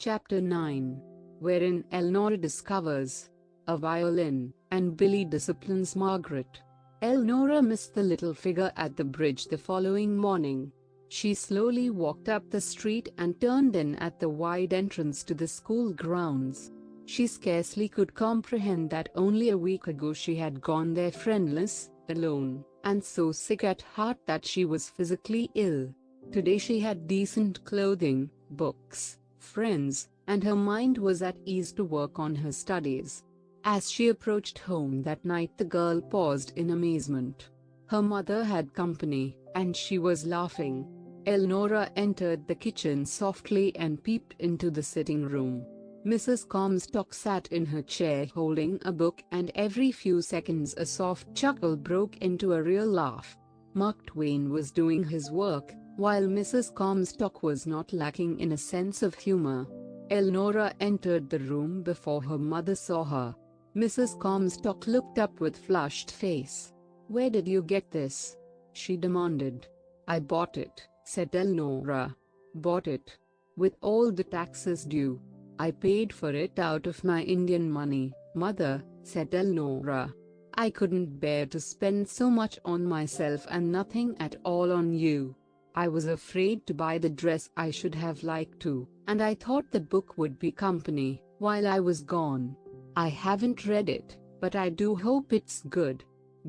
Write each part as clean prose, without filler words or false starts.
Chapter 9, wherein Elnora discovers a violin, and Billy disciplines Margaret. Elnora missed the little figure at the bridge the following morning. She slowly walked up the street and turned in at the wide entrance to the school grounds. She scarcely could comprehend that only a week ago she had gone there friendless, alone, and so sick at heart that she was physically ill. Today she had decent clothing, books, friends, and her mind was at ease to work on her studies. As she approached home that night, the girl paused in amazement. Her mother had company, and she was laughing. Elnora entered the kitchen softly and peeped into the sitting room. Mrs. Comstock sat in her chair holding a book, and every few seconds a soft chuckle broke into a real laugh. Mark Twain was doing his work, while Mrs. Comstock was not lacking in a sense of humor. Elnora entered the room before her mother saw her. Mrs. Comstock looked up with flushed face. "Where did you get this?" she demanded. "I bought it," said Elnora. "Bought it? With all the taxes due?" "I paid for it out of my Indian money, mother," said Elnora. "I couldn't bear to spend so much on myself and nothing at all on you. I was afraid to buy the dress I should have liked to, and I thought the book would be company while I was gone. I haven't read it, but I do hope it's good."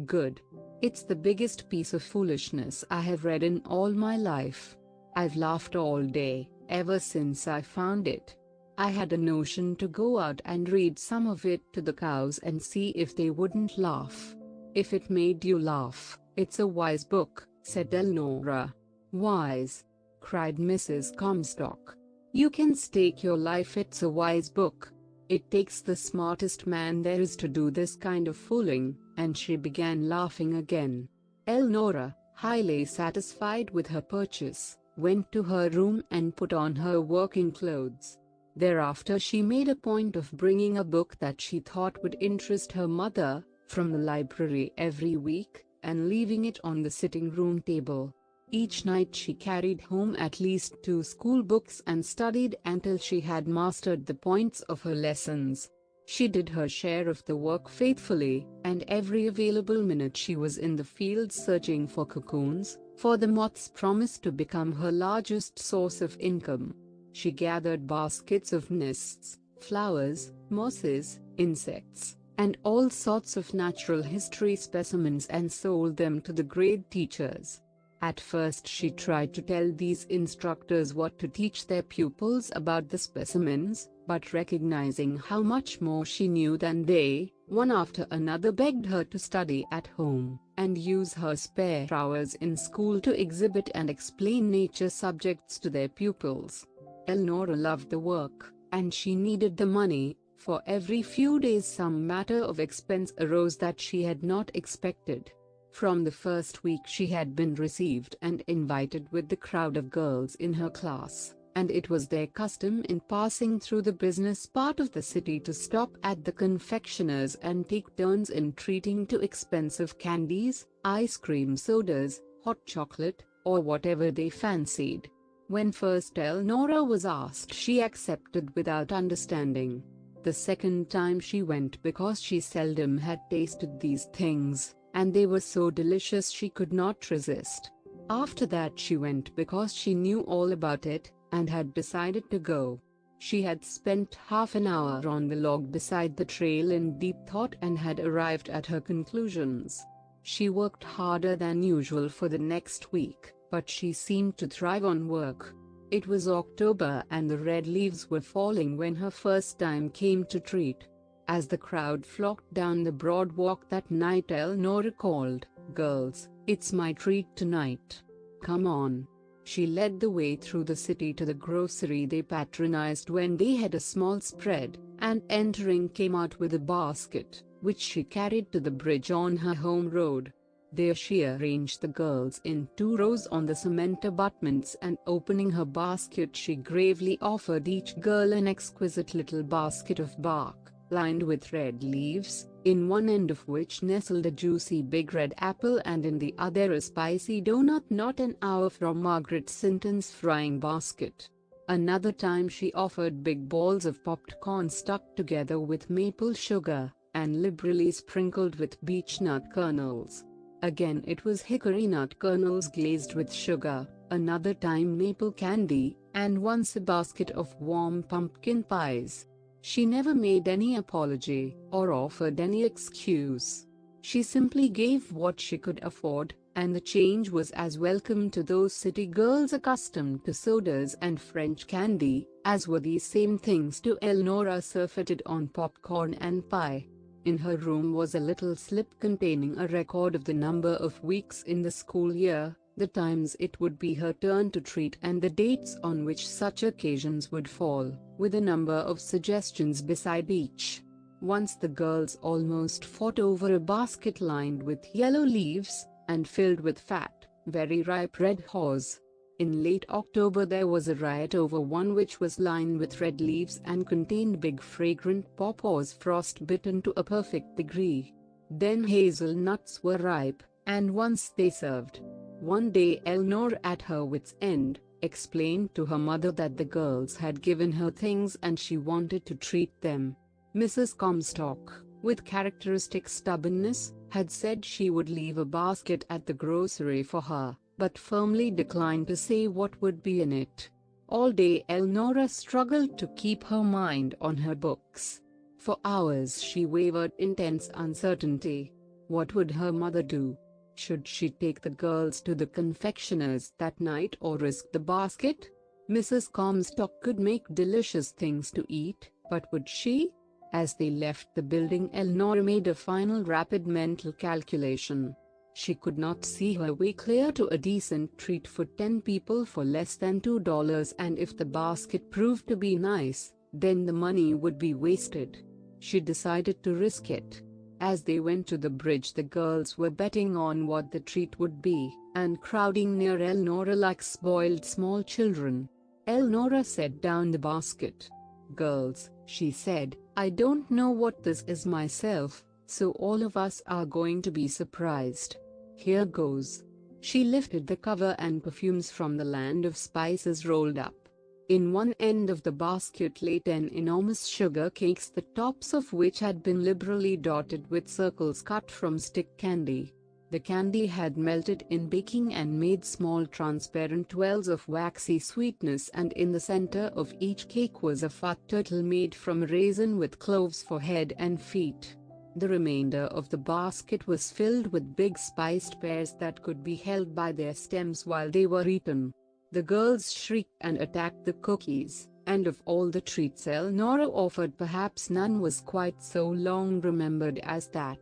"Good? It's the biggest piece of foolishness I have read in all my life. I've laughed all day, ever since I found it. I had a notion to go out and read some of it to the cows and see if they wouldn't laugh." "If it made you laugh, it's a wise book," said Elnora. "Wise?" cried Mrs. Comstock. "You can stake your life it's a wise book. It takes the smartest man there is to do this kind of fooling," and she began laughing again. Elnora, highly satisfied with her purchase, went to her room and put on her working clothes. Thereafter she made a point of bringing a book that she thought would interest her mother, from the library every week, and leaving it on the sitting room table. Each night she carried home at least 2 school books and studied until she had mastered the points of her lessons. She did her share of the work faithfully, and every available minute she was in the fields searching for cocoons, for the moths promised to become her largest source of income. She gathered baskets of nests, flowers, mosses, insects, and all sorts of natural history specimens and sold them to the grade teachers. At first she tried to tell these instructors what to teach their pupils about the specimens, but recognizing how much more she knew than they, one after another begged her to study at home, and use her spare hours in school to exhibit and explain nature subjects to their pupils. Elnora loved the work, and she needed the money, for every few days some matter of expense arose that she had not expected. From the first week she had been received and invited with the crowd of girls in her class, and it was their custom in passing through the business part of the city to stop at the confectioners and take turns in treating to expensive candies, ice cream sodas, hot chocolate, or whatever they fancied. When first Elnora was asked, she accepted without understanding. The second time she went because she seldom had tasted these things, and they were so delicious she could not resist. After that she went because she knew all about it, and had decided to go. She had spent half an hour on the log beside the trail in deep thought and had arrived at her conclusions. She worked harder than usual for the next week, but she seemed to thrive on work. It was October and the red leaves were falling when her first time came to treat. As the crowd flocked down the broad walk that night, Elnora called, "Girls, it's my treat tonight. Come on." She led the way through the city to the grocery they patronized when they had a small spread, and entering came out with a basket, which she carried to the bridge on her home road. There she arranged the girls in 2 rows on the cement abutments, and opening her basket she gravely offered each girl an exquisite little basket of bark, lined with red leaves, in one end of which nestled a juicy big red apple and in the other a spicy donut not an hour from Margaret Sinton's frying basket. Another time she offered big balls of popped corn stuck together with maple sugar, and liberally sprinkled with beech nut kernels. Again it was hickory nut kernels glazed with sugar, another time maple candy, and once a basket of warm pumpkin pies. She never made any apology, or offered any excuse. She simply gave what she could afford, and the change was as welcome to those city girls accustomed to sodas and French candy, as were these same things to Elnora surfeited on popcorn and pie. In her room was a little slip containing a record of the number of weeks in the school year, the times it would be her turn to treat and the dates on which such occasions would fall, with a number of suggestions beside each. Once the girls almost fought over a basket lined with yellow leaves, and filled with fat, very ripe red haws. In late October there was a riot over one which was lined with red leaves and contained big fragrant pawpaws frost-bitten to a perfect degree. Then hazelnuts were ripe, and once they served. One day Elnor, at her wit's end, explained to her mother that the girls had given her things and she wanted to treat them. Mrs. Comstock, with characteristic stubbornness, had said she would leave a basket at the grocery for her, but firmly declined to say what would be in it. All day Elnora struggled to keep her mind on her books. For hours she wavered in tense uncertainty. What would her mother do? Should she take the girls to the confectioner's that night or risk the basket? Mrs. Comstock could make delicious things to eat, but would she? As they left the building, Elnora made a final rapid mental calculation. She could not see her way clear to a decent treat for 10 people for less than $2, and if the basket proved to be nice, then the money would be wasted. She decided to risk it. As they went to the bridge, the girls were betting on what the treat would be, and crowding near Elnora like spoiled small children. Elnora set down the basket. "Girls," she said, "I don't know what this is myself, so all of us are going to be surprised. Here goes." She lifted the cover and perfumes from the land of spices rolled up. In one end of the basket lay 10 enormous sugar cakes, the tops of which had been liberally dotted with circles cut from stick candy. The candy had melted in baking and made small transparent wells of waxy sweetness, and in the center of each cake was a fat turtle made from raisin with cloves for head and feet. The remainder of the basket was filled with big spiced pears that could be held by their stems while they were eaten. The girls shrieked and attacked the cookies, and of all the treats Elnora offered, perhaps none was quite so long remembered as that.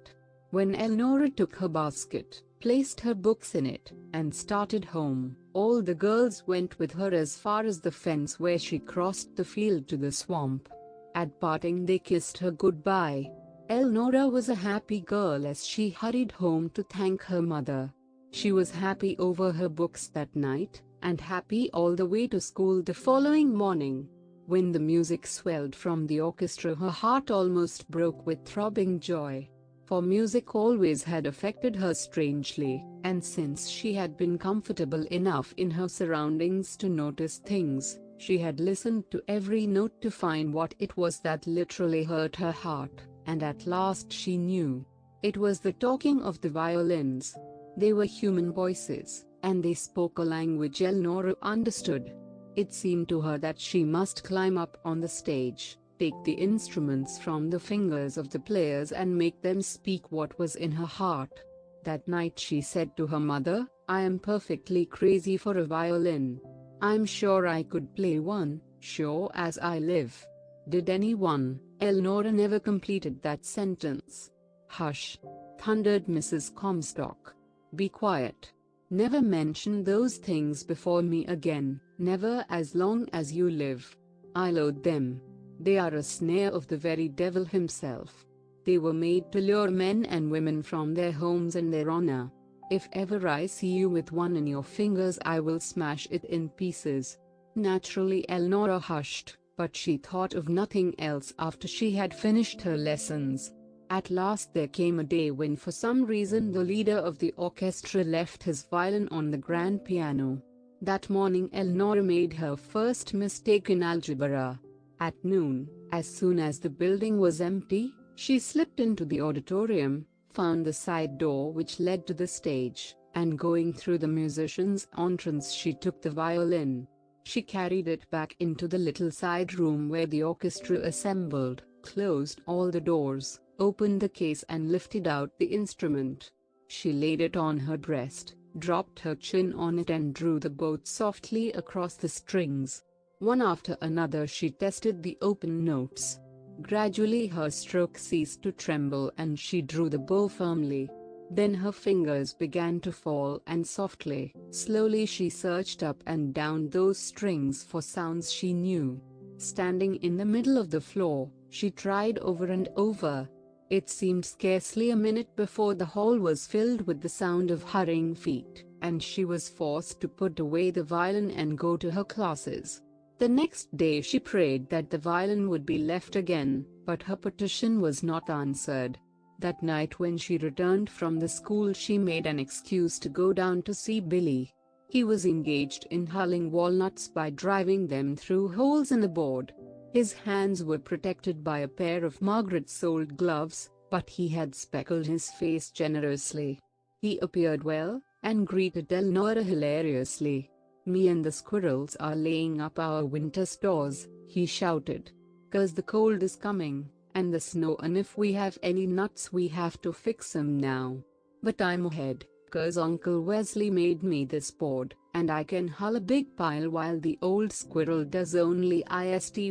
When Elnora took her basket, placed her books in it, and started home, all the girls went with her as far as the fence where she crossed the field to the swamp. At parting they kissed her goodbye. Elnora was a happy girl as she hurried home to thank her mother. She was happy over her books that night, and happy all the way to school the following morning. When the music swelled from the orchestra, her heart almost broke with throbbing joy. For music always had affected her strangely, and since she had been comfortable enough in her surroundings to notice things, she had listened to every note to find what it was that literally hurt her heart, and at last she knew. It was the talking of the violins. They were human voices, and they spoke a language Elnora understood. It seemed to her that she must climb up on the stage, take the instruments from the fingers of the players and make them speak what was in her heart. That night she said to her mother, "I am perfectly crazy for a violin. I'm sure I could play one, sure as I live." Did anyone? Elnora never completed that sentence. "Hush!" thundered Mrs. Comstock. "Be quiet. Never mention those things before me again, never as long as you live. I loathe them. They are a snare of the very devil himself. They were made to lure men and women from their homes and their honor. If ever I see you with one in your fingers, I will smash it in pieces." Naturally Elnora hushed, but she thought of nothing else after she had finished her lessons. At last there came a day when for some reason the leader of the orchestra left his violin on the grand piano. That morning Elnora made her first mistake in algebra. At noon, as soon as the building was empty, she slipped into the auditorium, found the side door which led to the stage, and going through the musicians' entrance she took the violin. She carried it back into the little side room where the orchestra assembled, closed all the doors, opened the case and lifted out the instrument. She laid it on her breast, dropped her chin on it and drew the bow softly across the strings. One after another she tested the open notes. Gradually her stroke ceased to tremble and she drew the bow firmly. Then her fingers began to fall and softly, slowly she searched up and down those strings for sounds she knew. Standing in the middle of the floor, she tried over and over. It seemed scarcely a minute before the hall was filled with the sound of hurrying feet, and she was forced to put away the violin and go to her classes. The next day she prayed that the violin would be left again, but her petition was not answered. That night when she returned from the school she made an excuse to go down to see Billy. He was engaged in hulling walnuts by driving them through holes in the board. His hands were protected by a pair of Margaret-sold gloves, but he had speckled his face generously. He appeared well, and greeted Elnora hilariously. "Me and the squirrels are laying up our winter stores," he shouted. "'Cause the cold is coming, and the snow, and if we have any nuts we have to fix 'em now. But I'm ahead, 'cause Uncle Wesley made me this board, and I can hull a big pile while the old squirrel does only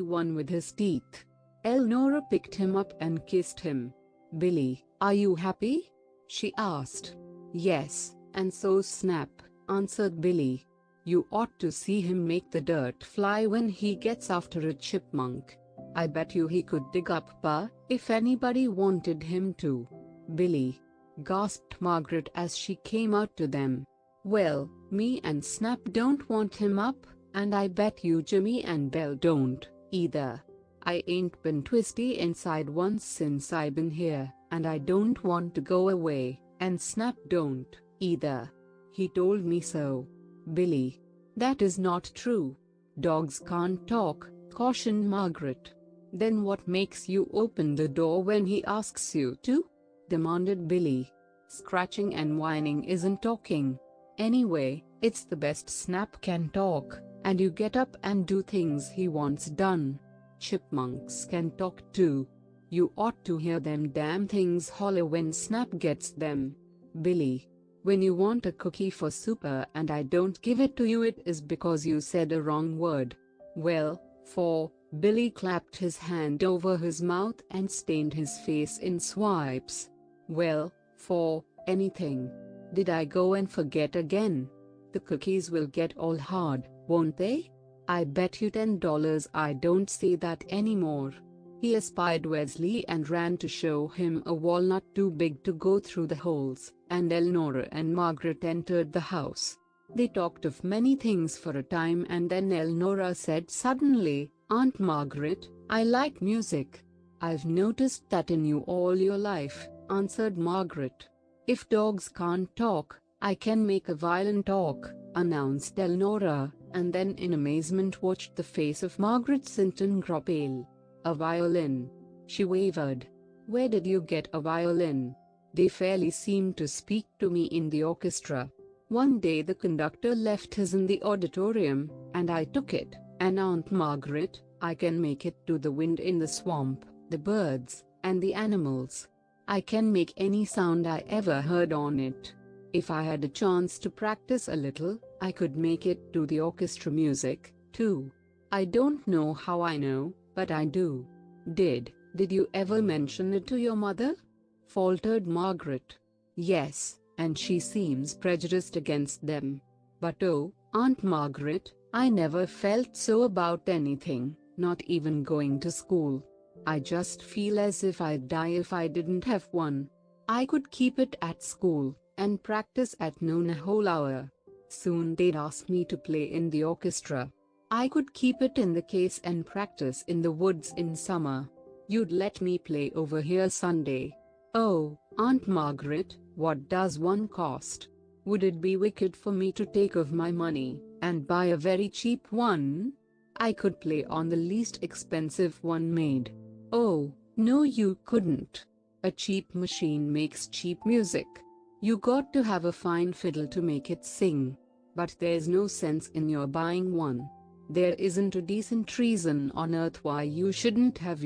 one with his teeth." Elnora picked him up and kissed him. "Billy, are you happy?" she asked. "Yes, and so Snap," answered Billy. "You ought to see him make the dirt fly when he gets after a chipmunk. I bet you he could dig up Pa, if anybody wanted him to." "Billy," gasped Margaret as she came out to them. "Well, me and Snap don't want him up, and I bet you Jimmy and Belle don't, either. I ain't been twisty inside once since I been here, and I don't want to go away, and Snap don't, either. He told me so." "Billy, that is not true. Dogs can't talk," cautioned Margaret. "Then what makes you open the door when he asks you to?" demanded Billy. "Scratching and whining isn't talking. Anyway, it's the best. Snap can talk, and you get up and do things he wants done. Chipmunks can talk too. You ought to hear them damn things holler when Snap gets them. Billy, when you want a cookie for supper and I don't give it to you, it is because you said a wrong word. Well, for..." Billy clapped his hand over his mouth and stained his face in swipes. "Well, for anything. Did I go and forget again? The cookies will get all hard, won't they? I bet you $10 I don't say that anymore." He espied Wesley and ran to show him a walnut too big to go through the holes, and Elnora and Margaret entered the house. They talked of many things for a time and then Elnora said suddenly, "Aunt Margaret, I like music." "I've noticed that in you all your life," answered Margaret. "If dogs can't talk, I can make a violin talk," announced Elnora, and then in amazement watched the face of Margaret Sinton grow pale. "A violin?" she wavered. "Where did you get a violin? They fairly seem to speak to me in the orchestra. One day the conductor left his in the auditorium, and I took it. And Aunt Margaret, I can make it to the wind in the swamp, the birds, and the animals. I can make any sound I ever heard on it. If I had a chance to practice a little, I could make it to the orchestra music, too. I don't know how I know, but I do." Did you ever mention it to your mother?" faltered Margaret. "Yes, and she seems prejudiced against them. But oh, Aunt Margaret, I never felt so about anything, not even going to school. I just feel as if I'd die if I didn't have one. I could keep it at school, and practice at noon a whole hour. Soon they'd ask me to play in the orchestra. I could keep it in the case and practice in the woods in summer. You'd let me play over here Sunday. Oh, Aunt Margaret, what does one cost? Would it be wicked for me to take of my money, And buy a very cheap one? I could play on the least expensive one made. Oh, no, you couldn't. A cheap machine makes cheap music. You got to have a fine fiddle to make it sing. But there's no sense in your buying one. There isn't a decent reason on earth why you shouldn't have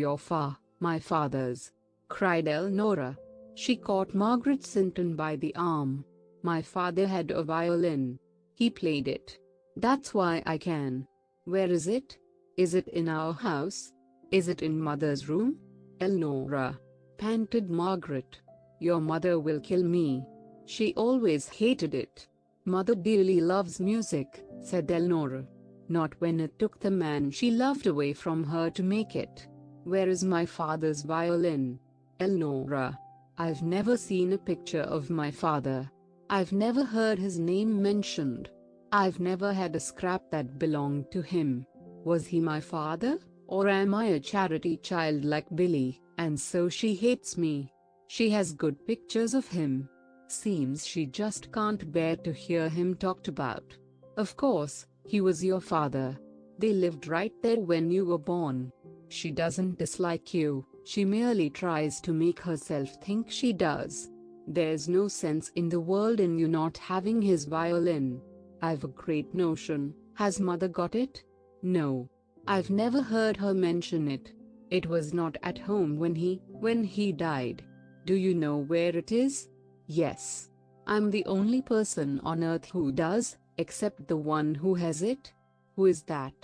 my father's, cried Elnora. She caught Margaret Sinton by the arm. My father had a violin. He played it. That's why I can. Where is it? Is it in our house? Is it in Mother's room? Elnora, panted Margaret. Your mother will kill me. She always hated it. Mother dearly loves music, said Elnora. Not when it took the man she loved away from her to make it. Where is my father's violin? Elnora, I've never seen a picture of my father. I've never heard his name mentioned. I've never had a scrap that belonged to him. Was he my father, or am I a charity child like Billy, and so she hates me? She has good pictures of him. Seems she just can't bear to hear him talked about. Of course, he was your father. They lived right there when you were born. She doesn't dislike you, she merely tries to make herself think she does. There's no sense in the world in you not having his violin. I've a great notion. Has Mother got it? No. I've never heard her mention it. It was not at home when he died. Do you know where it is? Yes. I'm the only person on earth who does, except the one who has it. Who is that?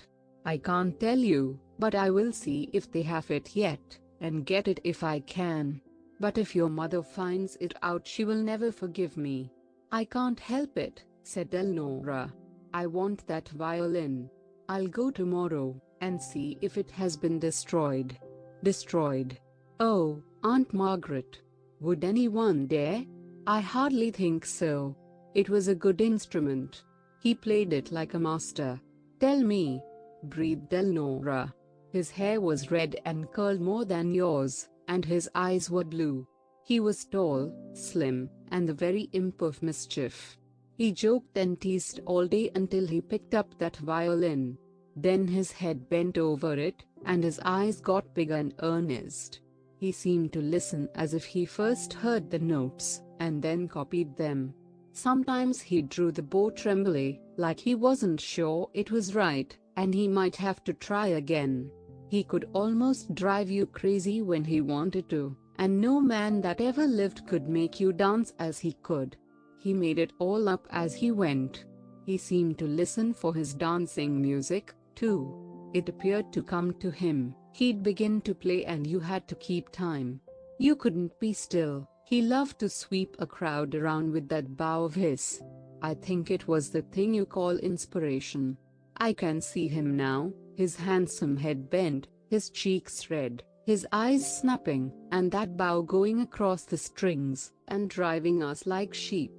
I can't tell you, but I will see if they have it yet, and get it if I can. But if your mother finds it out, she will never forgive me. I can't help it, said Elnora. I want that violin. I'll go tomorrow, and see if it has been destroyed. Destroyed? Oh, Aunt Margaret. Would anyone dare? I hardly think so. It was a good instrument. He played it like a master. Tell me, breathed Elnora. His hair was red and curled more than yours, and his eyes were blue. He was tall, slim, and the very imp of mischief. He joked and teased all day until he picked up that violin. Then his head bent over it, and his eyes got big and earnest. He seemed to listen as if he first heard the notes, and then copied them. Sometimes he drew the bow trembly, like he wasn't sure it was right, and he might have to try again. He could almost drive you crazy when he wanted to, and no man that ever lived could make you dance as he could. He made it all up as he went. He seemed to listen for his dancing music, too. It appeared to come to him. He'd begin to play and you had to keep time. You couldn't be still. He loved to sweep a crowd around with that bow of his. I think it was the thing you call inspiration. I can see him now, his handsome head bent, his cheeks red, his eyes snapping, and that bow going across the strings, and driving us like sheep.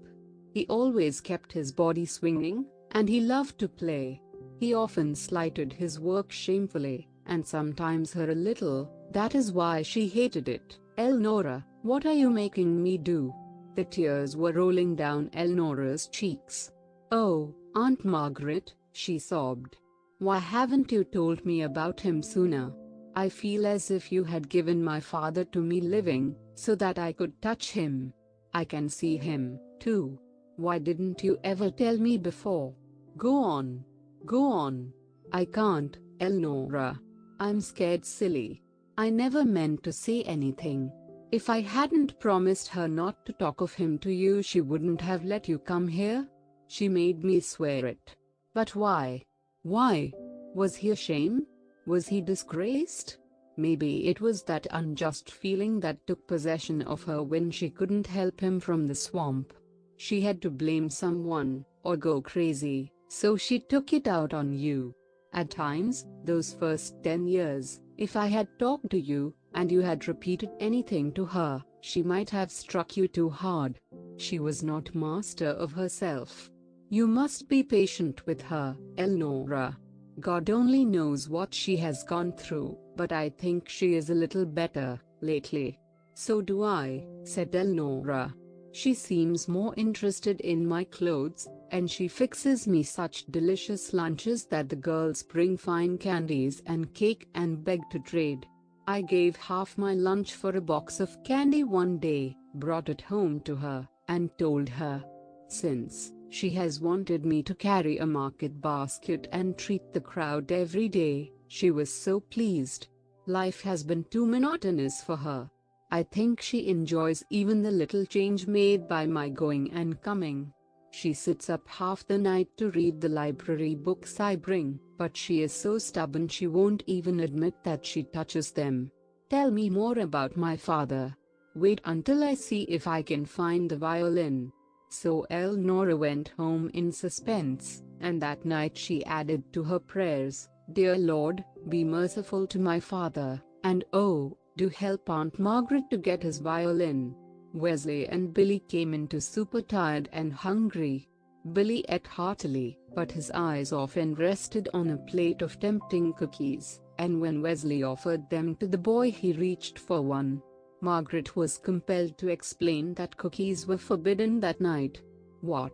He always kept his body swinging, and he loved to play. He often slighted his work shamefully, and sometimes her a little. That is why she hated it. Elnora, what are you making me do? The tears were rolling down Elnora's cheeks. Oh, Aunt Margaret, she sobbed. Why haven't you told me about him sooner? I feel as if you had given my father to me living, so that I could touch him. I can see him, too. Why didn't you ever tell me before? Go on. Go on. I can't, Elnora. I'm scared silly. I never meant to say anything. If I hadn't promised her not to talk of him to you, she wouldn't have let you come here. She made me swear it. But why? Why? Was he ashamed? Was he disgraced? Maybe it was that unjust feeling that took possession of her when she couldn't help him from the swamp. She had to blame someone, or go crazy, so she took it out on you. At times, those first 10 years, if I had talked to you, and you had repeated anything to her, she might have struck you too hard. She was not master of herself. You must be patient with her, Elnora. God only knows what she has gone through, but I think she is a little better, lately. So do I, said Elnora. She seems more interested in my clothes, and she fixes me such delicious lunches that the girls bring fine candies and cake and beg to trade. I gave half my lunch for a box of candy one day, brought it home to her, and told her. Since, she has wanted me to carry a market basket and treat the crowd every day. She was so pleased. Life has been too monotonous for her. I think she enjoys even the little change made by my going and coming. She sits up half the night to read the library books I bring, but she is so stubborn she won't even admit that she touches them. Tell me more about my father. Wait until I see if I can find the violin. So Elnora went home in suspense, and that night she added to her prayers, "Dear Lord, be merciful to my father, and oh, do help Aunt Margaret to get his violin." Wesley and Billy came in too super tired and hungry. Billy ate heartily, but his eyes often rested on a plate of tempting cookies, and when Wesley offered them to the boy he reached for one. Margaret was compelled to explain that cookies were forbidden that night. "What?"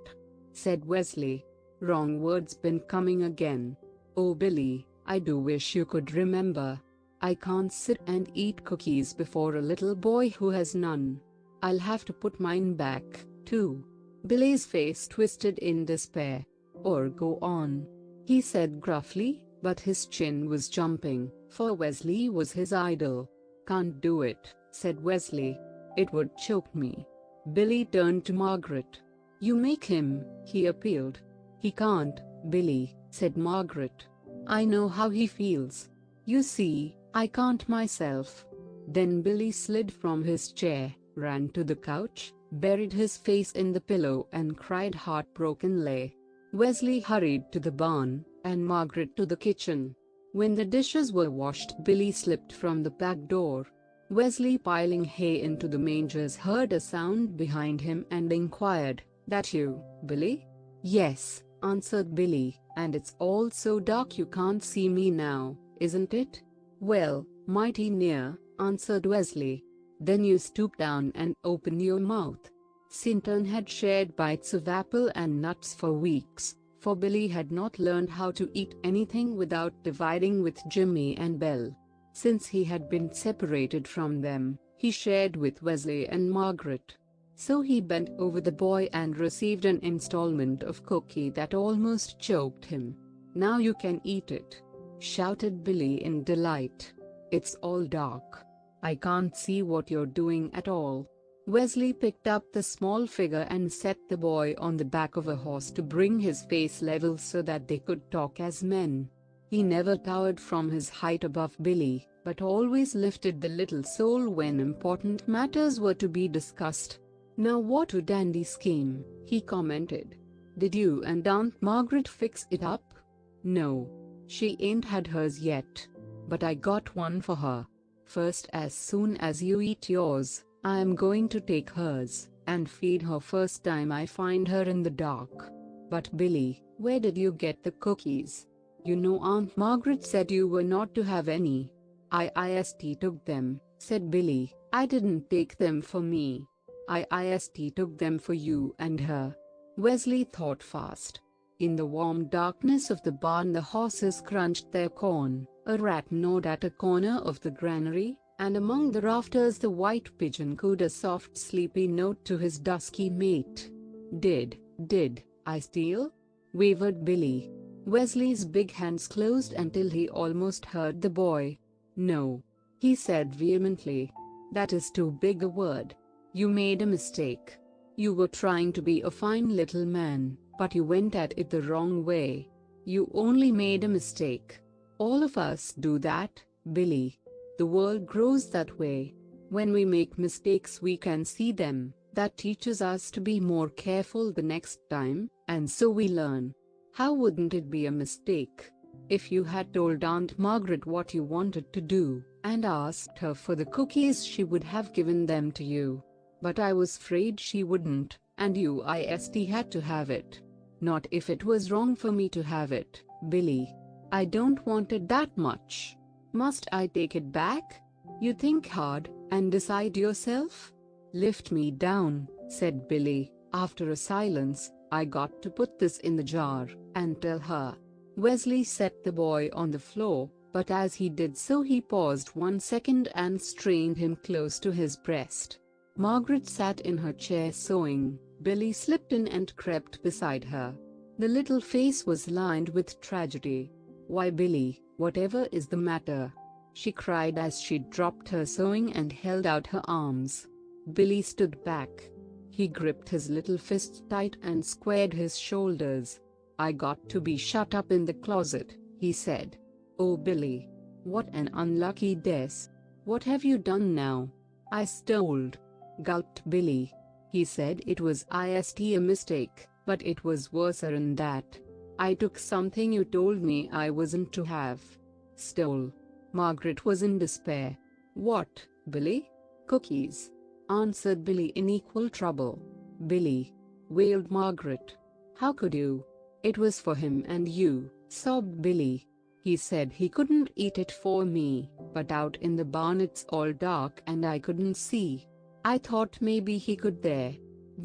said Wesley. "Wrong words been coming again." "Oh Billy, I do wish you could remember. I can't sit and eat cookies before a little boy who has none. I'll have to put mine back, too." Billy's face twisted in despair. "Or go on," he said gruffly, but his chin was jumping, for Wesley was his idol. "Can't do it," said Wesley. "It would choke me." Billy turned to Margaret. "You make him," he appealed. "He can't, Billy," said Margaret. "I know how he feels. You see, I can't myself." Then Billy slid from his chair, ran to the couch, buried his face in the pillow and cried heartbrokenly. Wesley hurried to the barn, and Margaret to the kitchen. When the dishes were washed, Billy slipped from the back door. Wesley, piling hay into the mangers, heard a sound behind him and inquired, "That you, Billy?" "Yes," answered Billy, "and it's all so dark you can't see me now, isn't it?" "Well, mighty near," answered Wesley. "Then you stoop down and open your mouth." Sinton had shared bites of apple and nuts for weeks, for Billy had not learned how to eat anything without dividing with Jimmy and Belle. Since he had been separated from them, he shared with Wesley and Margaret. So he bent over the boy and received an installment of cookie that almost choked him. "Now you can eat it," shouted Billy in delight. "It's all dark. I can't see what you're doing at all." Wesley picked up the small figure and set the boy on the back of a horse to bring his face level so that they could talk as men. He never towered from his height above Billy, but always lifted the little soul when important matters were to be discussed. "Now what a dandy scheme," he commented. "Did you and Aunt Margaret fix it up?" "No. She ain't had hers yet. But I got one for her. First, as soon as you eat yours, I am going to take hers, and feed her first time I find her in the dark." "But Billy, where did you get the cookies? You know Aunt Margaret said you were not to have any." "I took them," said Billy. "I didn't take them for me. I took them for you and her." Wesley thought fast. In the warm darkness of the barn the horses crunched their corn, a rat gnawed at a corner of the granary, and among the rafters the white pigeon cooed a soft sleepy note to his dusky mate. Did I steal?" wavered Billy. Wesley's big hands closed until he almost heard the boy. "No," he said vehemently. "That is too big a word. You made a mistake. You were trying to be a fine little man, but you went at it the wrong way. You only made a mistake. All of us do that, Billy. The world grows that way. When we make mistakes we can see them. That teaches us to be more careful the next time, and so we learn. How wouldn't it be a mistake if you had told Aunt Margaret what you wanted to do, and asked her for the cookies? She would have given them to you. But I was afraid she wouldn't, and you had to have it. Not if it was wrong for me to have it, Billy. I don't want it that much. Must I take it back? You think hard, and decide yourself." "Lift me down," said Billy, after a silence. I got to put this in the jar and tell her. Wesley set the boy on the floor, but as he did so he paused 1 second and strained him close to his breast. Margaret sat in her chair sewing. Billy slipped in and crept beside her. The little face was lined with tragedy. "Why, Billy, whatever is the matter?" she cried as she dropped her sewing and held out her arms. Billy stood back. He gripped his little fist tight and squared his shoulders. "I got to be shut up in the closet," he said. "Oh, Billy. What an unlucky death. What have you done now?" "I stole," gulped Billy. He said it was just a mistake, but it was worser than that. "I took something you told me I wasn't to have." "Stole?" Margaret was in despair. "What, Billy?" "Cookies," answered Billy in equal trouble. "Billy," wailed Margaret. "How could you?" "It was for him and you," sobbed Billy. "He said he couldn't eat it for me, but out in the barn it's all dark and I couldn't see. I thought maybe he could there.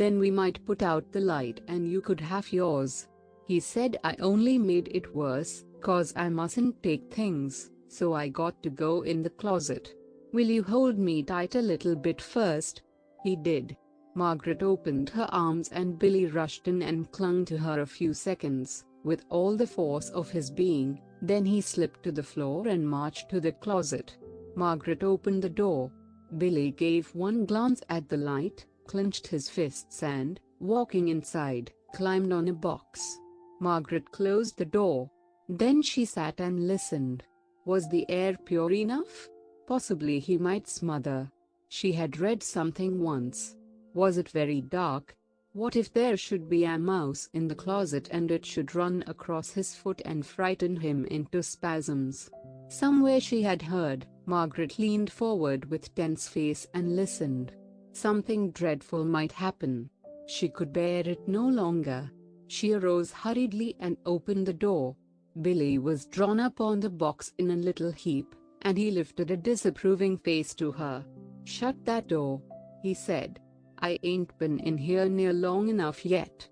Then we might put out the light and you could have yours. He said I only made it worse, 'cause I mustn't take things, so I got to go in the closet. Will you hold me tight a little bit first?" He did. Margaret opened her arms and Billy rushed in and clung to her a few seconds, with all the force of his being. Then he slipped to the floor and marched to the closet. Margaret opened the door. Billy gave one glance at the light, clenched his fists and, walking inside, climbed on a box. Margaret closed the door. Then she sat and listened. Was the air pure enough? Possibly he might smother. She had read something once. Was it very dark? What if there should be a mouse in the closet and it should run across his foot and frighten him into spasms? Somewhere she had heard. Margaret leaned forward with tense face and listened. Something dreadful might happen. She could bear it no longer. She arose hurriedly and opened the door. Billy was drawn up on the box in a little heap, and he lifted a disapproving face to her. "Shut that door," he said. "I ain't been in here near long enough yet."